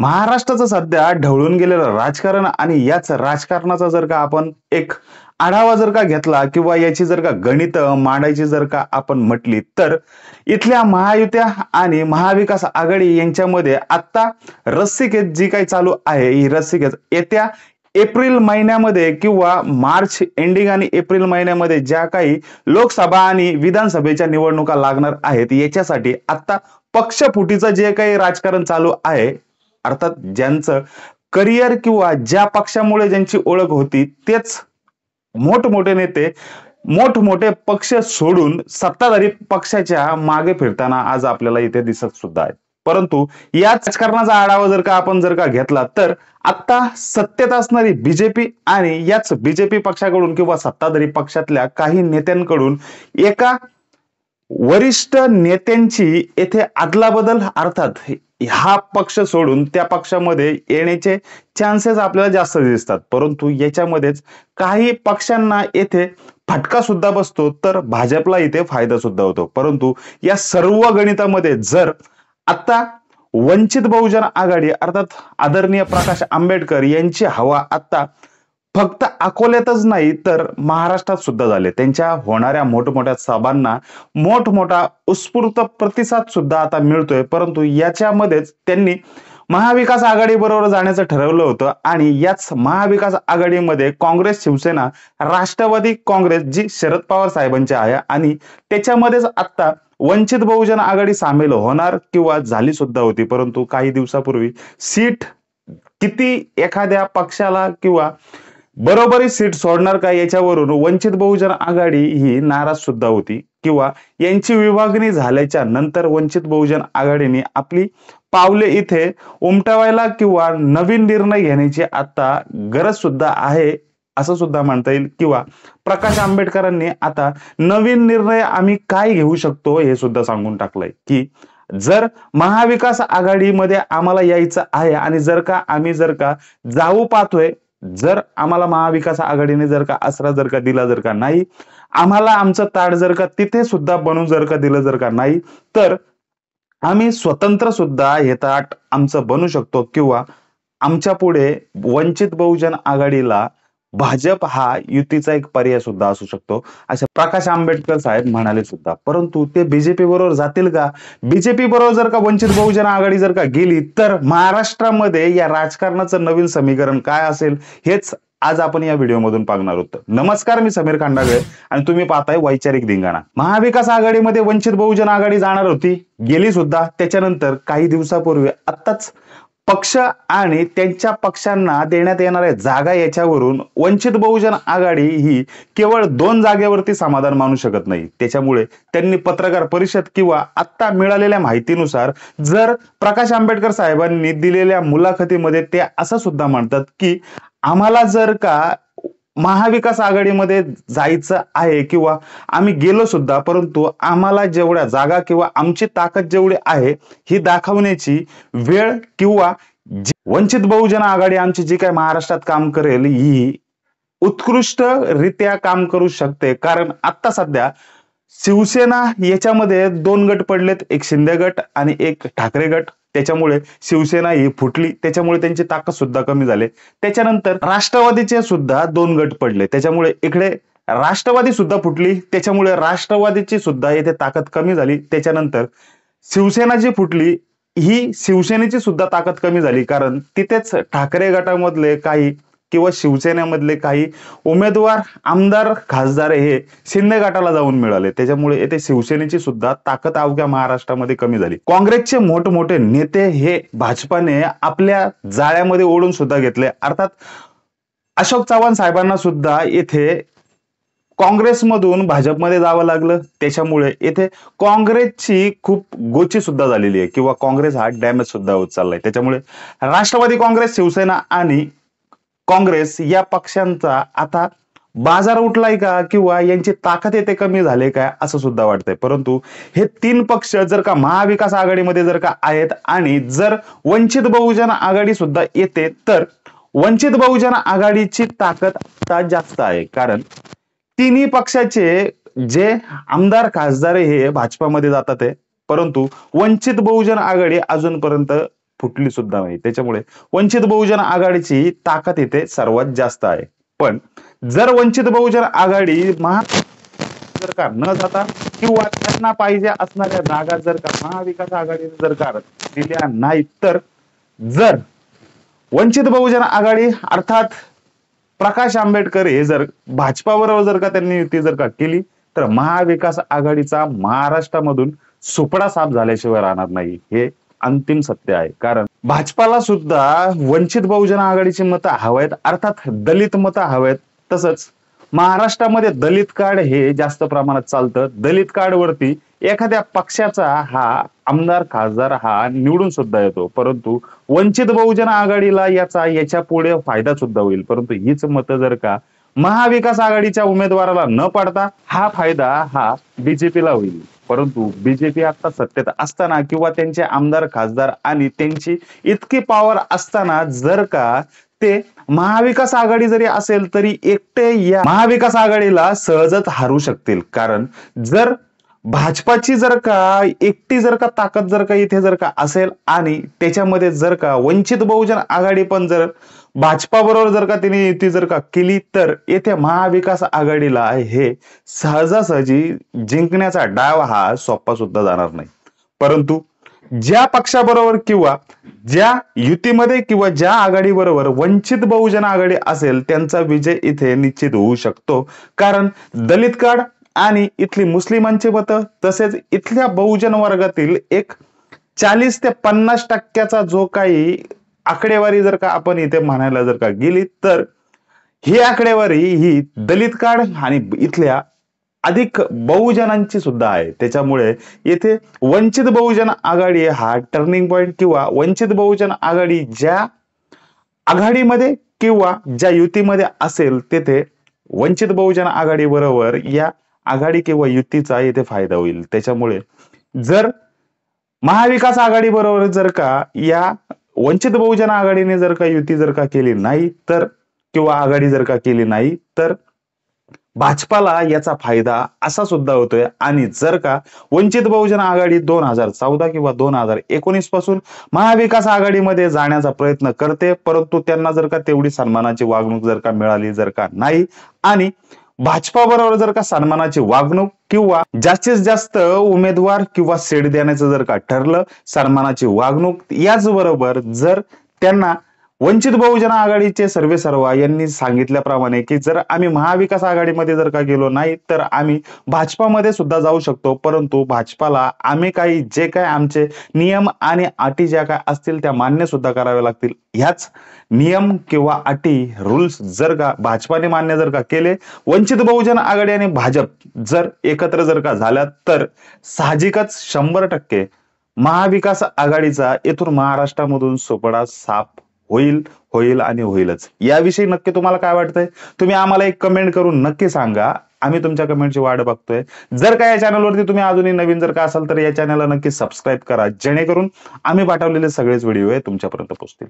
महाराष्ट्राचं सध्या ढवळून गेलेलं राजकारण आणि याच राजकारणाचा जर का आपण एक आढावा जर का घेतला किंवा याची जर का गणित मांडायची जर का आपण म्हटली तर इथल्या महायुत्या आणि महाविकास आघाडी यांच्यामध्ये आता रस्सीखेच जी काही चालू आहे ही रस्सीखेच येत्या एप्रिल महिन्यामध्ये किंवा मार्च एंडिंग आणि एप्रिल महिन्यामध्ये ज्या काही लोकसभा आणि विधानसभेच्या निवडणुका लागणार आहेत याच्यासाठी आता पक्षफुटीचं जे काही राजकारण चालू आहे, अर्थात ज्यांचं करिअर किंवा ज्या पक्षामुळे ज्यांची ओळख होती तेच मोठमोठे नेते मोठमोठे पक्ष सोडून सत्ताधारी पक्षाच्या मागे फिरताना आज आपल्याला इथे दिसत सुद्धा आहेत. परंतु याच राजकारणाचा आढावा जर का घेतला तर आता सत्तेत असणारी बीजेपी आणि याच बीजेपी पक्षाकडून किंवा सत्ताधारी पक्षातल्या काही नेत्यांकडून एका वरिष्ठ नेत्यांची येथे अदलाबदल, अर्थात हा पक्ष सोडून त्या पक्षामध्ये येण्याचे चान्सेस आपल्याला जास्त दिसतात. परंतु याच्यामध्येच काही पक्षांना येथे फटका सुद्धा बसतो तर भाजपला इथे फायदा सुद्धा होतो. परंतु या सर्व गणितामध्ये जर आता वंचित बहुजन आघाडी अर्थात आदरणीय प्रकाश आंबेडकर यांची हवा आता फक्त अकोल्यातच नाही तर महाराष्ट्रात सुद्धा झाले. त्यांच्या होणाऱ्या मोठमोठ्या सभांना मोठमोठा उत्स्फूर्त प्रतिसाद सुद्धा आता मिळतोय. परंतु याच्यामध्येच त्यांनी महाविकास आघाडी बरोबर जाण्याचं ठरवलं होतं आणि याच महाविकास आघाडीमध्ये काँग्रेस, शिवसेना, राष्ट्रवादी काँग्रेस जी शरद पवार साहेबांची आहे आणि त्याच्यामध्येच आता वंचित बहुजन आघाडी सामील होणार किंवा झाली सुद्धा होती. परंतु काही दिवसापूर्वी सीट किती एखाद्या पक्षाला किंवा बरोबरी सीट सोडणार का याच्यावरून वंचित बहुजन आघाडी ही नाराज सुद्धा होती किंवा यांची विभागणी झाल्याच्या नंतर वंचित बहुजन आघाडीने आपली पावले इथे उमटवायला किंवा नवीन निर्णय घेण्याची आता गरज सुद्धा आहे असं सुद्धा म्हणता येईल. किंवा प्रकाश आंबेडकरांनी आता नवीन निर्णय आम्ही काय घेऊ शकतो हे सुद्धा सांगून टाकलंय की जर महाविकास आघाडीमध्ये आम्हाला यायचं आहे आणि आम्ही जाऊ पाहतोय, जर आम्हाला महाविकास आघाडीने आसरा दिला नाही, आम्हाला आमचं ताट तिथे सुद्धा बनवून दिलं नाही तर आम्ही स्वतंत्र सुद्धा हे ताट आमचं बनू शकतो किंवा आमच्या पुढे वंचित बहुजन आघाडीला भाजप हा युतीचा एक पर्याय सुद्धा असू शकतो असे प्रकाश आंबेडकर साहेब म्हणाले सुद्धा. परंतु ते बीजेपी बरोबर जातील का? बीजेपी बरोबर वंचित बहुजन आघाडी गेली तर महाराष्ट्रामध्ये या राजकारणाचं नवीन समीकरण काय असेल हेच आज आपण या व्हिडिओमधून पाहणार आहोत. नमस्कार, मी समीर खंडागळे आणि तुम्ही पाहताय वैचारिक धिंगाणा. महाविकास आघाडीमध्ये वंचित बहुजन आघाडी जाणार होती, गेली सुद्धा. त्याच्यानंतर काही दिवसापूर्वी आत्ताच पक्ष आणि त्यांच्या पक्षांना देण्यात येणाऱ्या जागा याच्यावरून वंचित बहुजन आघाडी ही केवळ 2 जागेवरती समाधान मानू शकत नाही. त्याच्यामुळे त्यांनी पत्रकार परिषद किंवा आता मिळालेल्या माहितीनुसार जर प्रकाश आंबेडकर साहेबांनी दिलेल्या मुलाखतीमध्ये ते असं सुद्धा म्हणतात की आम्हाला जर का महाविकास आघाडीमध्ये जायचं आहे किंवा आम्ही गेलो सुद्धा, परंतु आम्हाला जेवढ्या जागा किंवा आमची ताकद जेवढी आहे ही दाखवण्याची वेळ किंवा वंचित बहुजन आघाडी आमची जी काय महाराष्ट्रात काम करेल ही उत्कृष्टरित्या काम करू शकते. कारण आता सध्या शिवसेना याच्यामध्ये 2 गट पडलेत, एक शिंदे गट आणि एक ठाकरे गट. त्याच्यामुळे शिवसेना ही फुटली, त्याच्यामुळे त्यांची ताकद सुद्धा कमी झाली. त्याच्यानंतर राष्ट्रवादीचे सुद्धा 2 गट पडले, त्याच्यामुळे इकडे राष्ट्रवादी सुद्धा फुटली, त्याच्यामुळे राष्ट्रवादीची सुद्धा येथे ताकद कमी झाली. त्याच्यानंतर शिवसेना जी फुटली ही शिवसेनेची सुद्धा ताकद कमी झाली, कारण तिथेच ठाकरे गटामधले काही किंवा शिवसेनेमधले काही उमेदवार, आमदार, खासदार हे शिंदे गटाला जाऊन मिळाले. त्याच्यामुळे येथे शिवसेनेची सुद्धा ताकद अवघ्या महाराष्ट्रामध्ये कमी झाली. काँग्रेसचे मोठमोठे नेते हे भाजपाने आपल्या जाळ्यामध्ये ओढून सुद्धा घेतले. अर्थात अशोक चव्हाण साहेबांना सुद्धा येथे काँग्रेसमधून भाजपमध्ये जावं लागलं. त्याच्यामुळे येथे काँग्रेसची खूप गोची सुद्धा झालेली आहे किंवा काँग्रेस हा डॅमेज सुद्धा होत चाललाय. त्याच्यामुळे राष्ट्रवादी काँग्रेस, शिवसेना आणि काँग्रेस या पक्षांचा आता बाजार उठलाय का किंवा यांची ताकद येते कमी झाले काय असं सुद्धा वाटतंय. परंतु हे 3 पक्ष जर का महाविकास आघाडीमध्ये आहेत आणि जर वंचित बहुजन आघाडी सुद्धा येते तर वंचित बहुजन आघाडीची ताकद आता जास्त आहे. कारण तिन्ही पक्षाचे जे आमदार, खासदार हे भाजपामध्ये जातात आहे, परंतु वंचित बहुजन आघाडी अजूनपर्यंत फुटली सुद्धा नाही. त्याच्यामुळे वंचित बहुजन आघाडीची ताकद इथे सर्वात जास्त आहे. पण जर वंचित बहुजन आघाडी जर का न जाता किंवा त्यांना पाहिजे असणाऱ्या जागा जर का महाविकास आघाडीने जर का दिल्या नाही, तर जर वंचित बहुजन आघाडी अर्थात प्रकाश आंबेडकर हे जर भाजपाबरोबर जर का त्यांनी युती जर का केली, तर महाविकास आघाडीचा महाराष्ट्रामधून सुपडा साफ झाल्याशिवाय राहणार नाही. हे अंतिम सत्य आहे. कारण भाजपाला सुद्धा वंचित बहुजन आघाडीची मतं हवेत, अर्थात दलित मतं हवेत. तसंच महाराष्ट्रामध्ये दलित कार्ड हे जास्त प्रमाणात चालतं. दलित कार्ड वरती एखाद्या पक्षाचा हा आमदार खासदार हा निवडून सुद्धा येतो. परंतु वंचित बहुजन आघाडीला याच्या पुढे फायदा सुद्धा होईल. परंतु हीच मतं जर का महाविकास आघाडीच्या उमेदवाराला न पडता हा फायदा हा बीजेपीला होईल. परंतु बीजेपी आता सत्तेत असताना किंवा त्यांचे आमदार खासदार आणि त्यांची इतकी पॉवर असताना जर का ते महाविकास आघाडी जरी असेल तरी एकटे या महाविकास आघाडीला सहजच हारू शकतील. कारण जर भाजपाची जर का एकटी जर का ताकद जर का इथे जर का असेल आणि त्याच्यामध्ये जर का वंचित बहुजन आघाडी पण जर भाजपा बरोबर जर का तिने युती जर का केली, तर येथे महाविकास आघाडीला हे सहजासहजी जिंकण्याचा डाव हा सोपा सुद्धा जाणार नाही. परंतु ज्या पक्षाबरोबर किंवा ज्या युतीमध्ये किंवा ज्या आघाडी बरोबर वंचित बहुजन आघाडी असेल त्यांचा विजय इथे निश्चित होऊ शकतो. कारण दलित कार्ड आणि इथली मुस्लिमांची मतं तसेच इथल्या बहुजन वर्गातील एक 40 ते 50% जो काही आकडेवारी जर का आपण इथे म्हणायला जर का गेली, तर ही आकडेवारी ही दलित कार्ड आणि इथल्या अधिक बहुजनांची सुद्धा आहे. त्याच्यामुळे येथे वंचित बहुजन आघाडी हा टर्निंग पॉइंट किंवा वंचित बहुजन आघाडी ज्या आघाडीमध्ये किंवा ज्या युतीमध्ये असेल तेथे वंचित बहुजन आघाडी बरोबर या आघाडी किंवा युतीचा येथे फायदा होईल. त्याच्यामुळे जर महाविकास आघाडी बरोबर जर का या वंचित बहुजन आघाडीने जर का युती जर का केली नाही, तर किंवा आघाडी जर का केली नाही, तर भाजपाला याचा फायदा असा सुद्धा होतोय. आणि जर का वंचित बहुजन आघाडी 2014 किंवा 2019 पासून महाविकास आघाडीमध्ये जाण्याचा प्रयत्न करते, परंतु त्यांना जर का तेवढी सन्मानाची वागणूक जर का मिळाली जर का नाही आणि भाजपा बरोबर जर का सन्मानाची वागणूक किंवा जास्तीत जास्त उमेदवार किंवा सीट देण्याचं जर का ठरलं, सन्मानाची वागणूक याचबरोबर जर त्यांना वंचित बहुजन आघाडीचे सर्वेसर्वा यांनी सांगितल्याप्रमाणे की जर आम्ही महाविकास आघाडीमध्ये जर का गेलो नाही, तर आम्ही भाजपामध्ये सुद्धा जाऊ शकतो, परंतु भाजपाला आम्ही काही जे काय आमचे नियम आणि अटी ज्या काय असतील त्या मान्य सुद्धा कराव्या लागतील. ह्याच नियम किंवा अटी रूल्स जर का भाजपाने मान्य जर का केले, वंचित बहुजन आघाडी आणि भाजप जर एकत्र जर का झाल्या, तर साहजिकच 100% महाविकास आघाडीचा येथून महाराष्ट्रामधून सुपडा साफ होईल आणि होईलच. याविषयी नक्की तुम्हाला काय वाटतंय तुम्ही आम्हाला एक कमेंट करून नक्की सांगा. आम्ही तुमच्या कमेंटची वाट बघतोय. जर का या चॅनलवरती तुम्ही अजूनही नवीन जर का असाल तर या चॅनलला नक्की सबस्क्राईब करा, जेणेकरून आम्ही पाठवलेले सगळेच व्हिडिओ तुमच्यापर्यंत पोहोचतील.